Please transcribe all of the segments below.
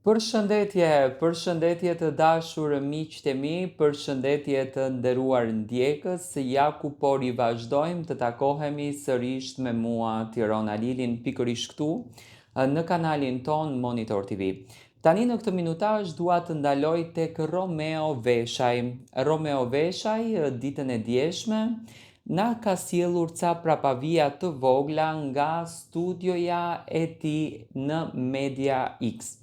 Përshëndetje të dashur miqtë e mi, përshëndetje të nderuar ndjekës, ja ku po vazhdojmë të takohemi sërish me mua Tirona Lilin pikërisht këtu në kanalin ton Monitor TV. Tani në këtë minutazh dua të ndaloj tek Romeo Veshaj. Romeo Veshaj ditën e djeshme na ka sjellur ca prapavija të vogla nga studioja e tij në Media X.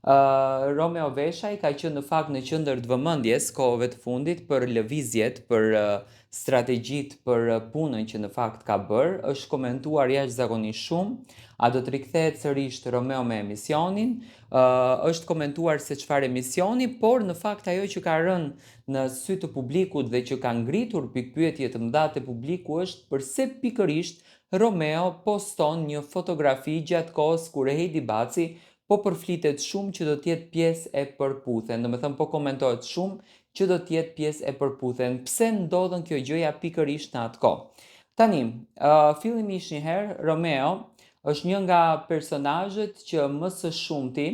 Romeo Veshaj ka qenë në fakt në qendër të vëmendjes kohëve të fundit për lëvizjet, për strategjitë, për punën që në fakt ka bërë, është komentuar jashtëzakonisht shumë. A do të rikthehet sërish Romeo me emisionin? Është komentuar se çfarë emisioni, por në fakt ajo që ka rënë në sy të publikut dhe që ka ngritur pikpyetje të mëdha te publiku është përse pikërisht Romeo poston një fotografi gjatë kohës kur Heidi Baci po përflitet shumë që do t'jetë pjesë e përputhen, do me thënë po komentohet shumë që do t'jetë pjesë e përputhen. Pse ndodhen kjo gjëja pikërisht në atë kohë? Tani, fillimisht një herë, Romeo është një nga personazhet që më së shumti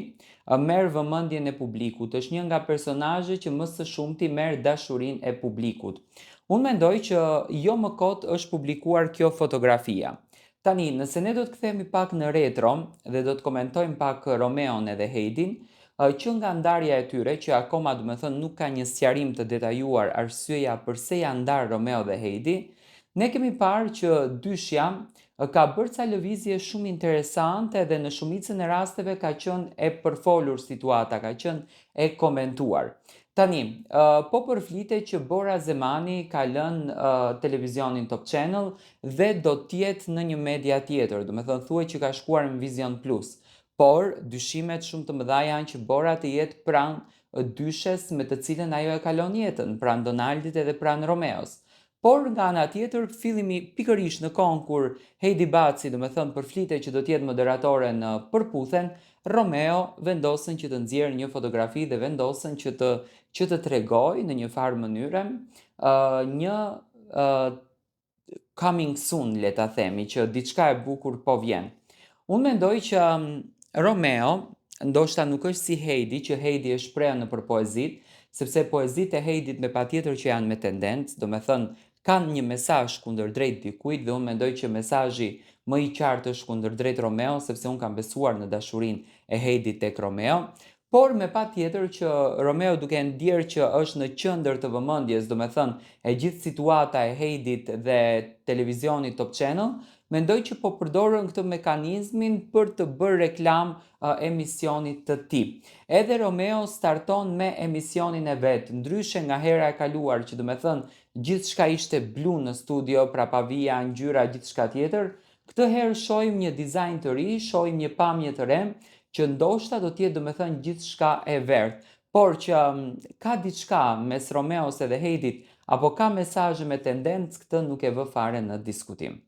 merr vëmendjen e publikut, është një nga personazhet që më së shumti merr dashurinë e publikut. Unë mendoj që jo më kot është publikuar kjo fotografia. Tani, nëse ne do të kthehemi pak në retro dhe do të komentojmë pak Romeon edhe Heidin, që nga ndarja e tyre, që akoma do me thënë nuk ka një sqarim të detajuar arsyeja përse janë ndarë Romeo dhe Heidi, ne kemi parë që dyshja ka bërë ca lëvizje shumë interesante dhe në shumicën e rasteve ka qenë e përfolur situata, ka qenë e komentuar. Tani, po përflitet që Bora Zemani ka lënë televizionin Top Channel dhe do t'jetë në një media tjetër, do me thënë thuhet që ka shkuar në Vision Plus, por dyshimet shumë të mëdha janë që Bora të jetë pranë dyshes me të cilën ajo e kalon jetën, pranë Donaldit edhe pranë Romeos. Por nga ana tjetër, fillimi pikërisht në kohën kur Heidi Baci, do me thënë përflitet që do t'jetë moderatore në Përputhen, Romeo vendosën që të nxjerrë një fotografi dhe vendosën që të tregoj në një farë mënyre një coming soon, le ta themi, që diçka e bukur po vjen. Unë mendoj që Romeo ndoshta nuk është si Heidi, që Heidi është shprehur nëpër poezit, sepse poezitë e Heidit me patjetër që janë me tendencë, do me thënë kanë një mesazh kundërdrejt dikujt dhe unë mendoj që mesazhi më i qartë është kundërdrejt Romeo, sepse unë kam besuar në dashurinë e Heidit tek Romeo, por me patjetër që Romeo duke ndjerë që është në qendër të vëmendjes, do me thënë e gjithë situata e Heidit dhe televizionit Top Channel, mendoj që po përdorën këtë mekanizmin për të bërë reklam emisionit të tij. Edhe Romeo starton me emisionin e vet, ndryshe nga hera e kaluar që do me thënë gjithçka ishte blu në studio, prapavija, ngjyra, gjithçka tjetër. Këtë herë shohim një dizajn të ri, shohim një pamje të re, që ndoshta do t'jetë do me thënë gjithçka e vertë, por që ka diçka mes Romeos edhe Heidit, apo ka mesazhe me tendencë, këtë nuk e vë fare në diskutim.